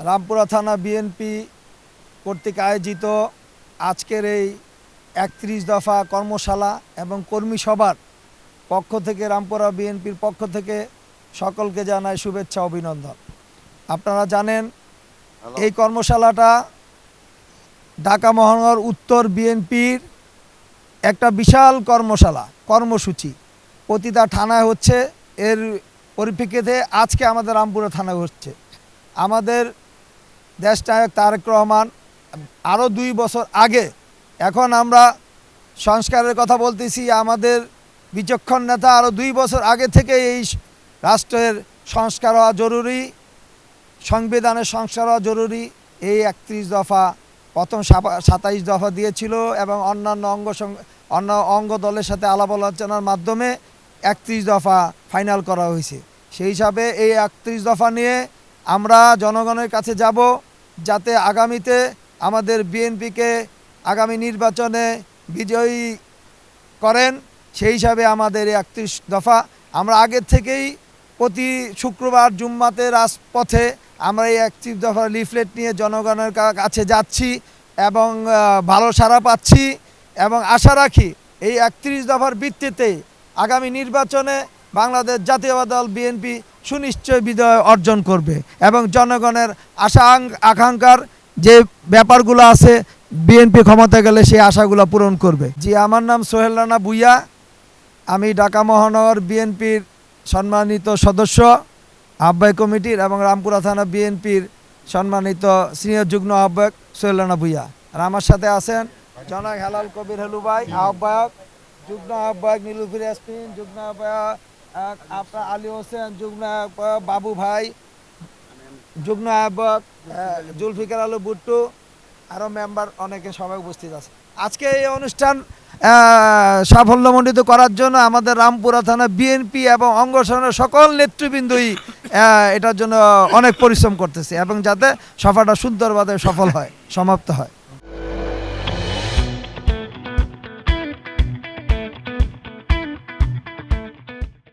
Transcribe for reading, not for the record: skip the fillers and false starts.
রামপুরা থানা বিএনপি কর্তৃক আয়োজিত আজকের এই ৩১ দফা কর্মশালা এবং কর্মী সভার পক্ষ থেকে রামপুরা বিএনপির পক্ষ থেকে সকলকে জানাই শুভেচ্ছা অভিনন্দন। আপনারা জানেন এই কর্মশালাটা ঢাকা মহানগর উত্তর বিএনপির একটা বিশাল কর্মসূচি প্রতিটা থানায় হচ্ছে। এর পরিপ্রেক্ষিতে আজকে আমাদের রামপুরা থানায় হচ্ছে। আমাদের দেশনায়ক তারেক রহমান আরও 2 বছর আগে, এখন আমরা সংস্কারের কথা বলতেছি, আমাদের বিচক্ষণ নেতা আরও 2 বছর আগে থেকে এই রাষ্ট্রের সংস্কার হওয়া জরুরি, সংবিধানের সংস্কার হওয়া জরুরি। এই 31 দফা প্রথম 27 দফা দিয়েছিল এবং অন্যান্য অঙ্গ দলের সাথে আলাপ আলোচনার মাধ্যমে 31 দফা ফাইনাল করা হয়েছে। সেই হিসাবে এই 31 দফা নিয়ে আমরা জনগণের কাছে যাব, যাতে আগামীতে আমাদের বিএনপিকে আগামী নির্বাচনে বিজয়ী করেন। সেই হিসাবে আমাদের এই 31 দফা আমরা আগের থেকেই প্রতি শুক্রবার জুম্মাতে রাজপথে আমরা এই 31 দফার লিফলেট নিয়ে জনগণের কাছে যাচ্ছি এবং ভালো সাড়া পাচ্ছি এবং আশা রাখি এই 31 দফার ভিত্তিতে আগামী নির্বাচনে বাংলাদেশ জাতীয়তাবাদী দল বিএনপি সুনিশ্চয় বিজয় অর্জন করবে এবং জনগণের আশা আকাঙ্ক্ষার যে ব্যাপারগুলো আছে বিএনপি ক্ষমতা গেলে সেই আশাগুলো পূরণ করবে। জি, আমার নাম সোহেল রানা ভূঁইয়া। আমি ঢাকা মহানগর বিএনপির সম্মানিত সদস্য, আহ্বায়ক কমিটির এবং রামপুরা থানা বিএনপির সম্মানিত সিনিয়র যুগ্ম আহ্বায়ক সোহেল রানা ভূঁইয়া। আর আমার সাথে আছেন জনাব হেলাল কবির হেলু ভাই, আহ্বায়ক, যুগ্ম আহ্বায়ক নীলুফির ইয়াসমিন, যুগ্ম আহ্বায়ক আপনার আলী হোসেন, যুগ্ম আহ্বায়ক বাবু ভাই, যুগ্ম আহ্বায়ক জুলফিকার আলু বুট্টু, আরও মেম্বার অনেকে সবাই উপস্থিত আছে। আজকে এই অনুষ্ঠান সাফল্যমণ্ডিত করার জন্য আমাদের রামপুরা থানা বিএনপি এবং অঙ্গ সংগঠনের সকল নেতৃবৃন্দই এটার জন্য অনেক পরিশ্রম করতেছে এবং যাতে সভাটা সুন্দরভাবে সফল হয়, সমাপ্ত হয়।